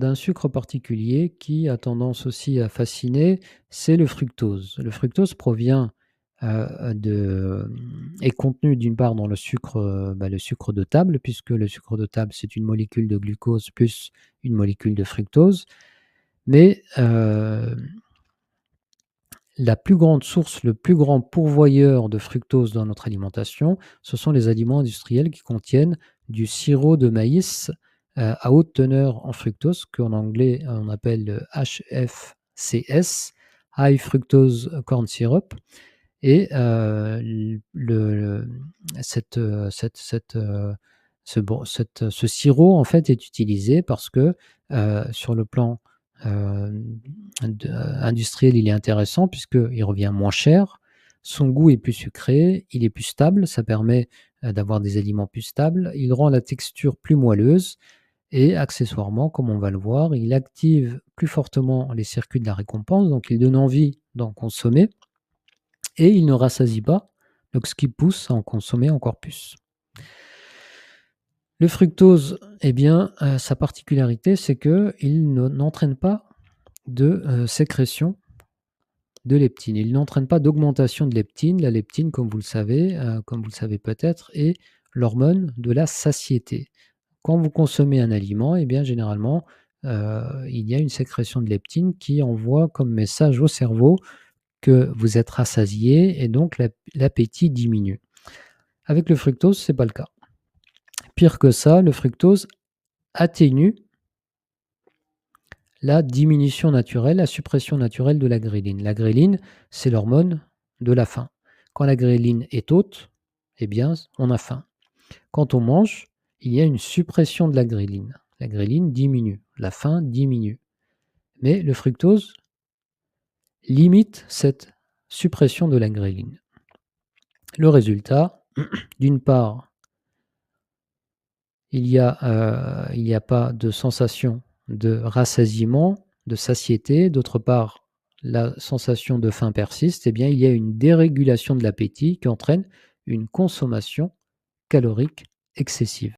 d'un sucre particulier qui a tendance aussi à fasciner, c'est le fructose. Le fructose provient, est contenu d'une part dans le sucre de table, puisque le sucre de table, c'est une molécule de glucose plus une molécule de fructose. Mais, la plus grande source, le plus grand pourvoyeur de fructose dans notre alimentation, ce sont les aliments industriels qui contiennent du sirop de maïs, à haute teneur en fructose, qu'en anglais, on appelle, HFCS, High Fructose Corn Syrup. Et ce sirop, en fait, est utilisé parce que, sur le plan, industriel, il est intéressant puisqu'il revient moins cher, son goût est plus sucré, il est plus stable, ça permet, d'avoir des aliments plus stables, il rend la texture plus moelleuse et accessoirement, comme on va le voir, il active plus fortement les circuits de la récompense, donc il donne envie d'en consommer et il ne rassasie pas, donc ce qui pousse à en consommer encore plus. Le fructose, eh bien, sa particularité, c'est qu'il n'entraîne pas de, sécrétion de leptine. Il n'entraîne pas d'augmentation de leptine. La leptine, comme vous le savez peut-être, est l'hormone de la satiété. Quand vous consommez un aliment, eh bien, généralement, il y a une sécrétion de leptine qui envoie comme message au cerveau que vous êtes rassasié et donc l'appétit diminue. Avec le fructose, ce n'est pas le cas. Pire que ça, le fructose atténue la diminution naturelle, la suppression naturelle de la gréline. La gréline, c'est l'hormone de la faim. Quand la gréline est haute, eh bien, on a faim. Quand on mange, il y a une suppression de la gréline. La gréline diminue, la faim diminue. Mais le fructose limite cette suppression de la gréline. Le résultat, d'une part, il y a pas de sensation de rassasiement, de satiété. D'autre part, la sensation de faim persiste. Eh bien, il y a une dérégulation de l'appétit qui entraîne une consommation calorique excessive.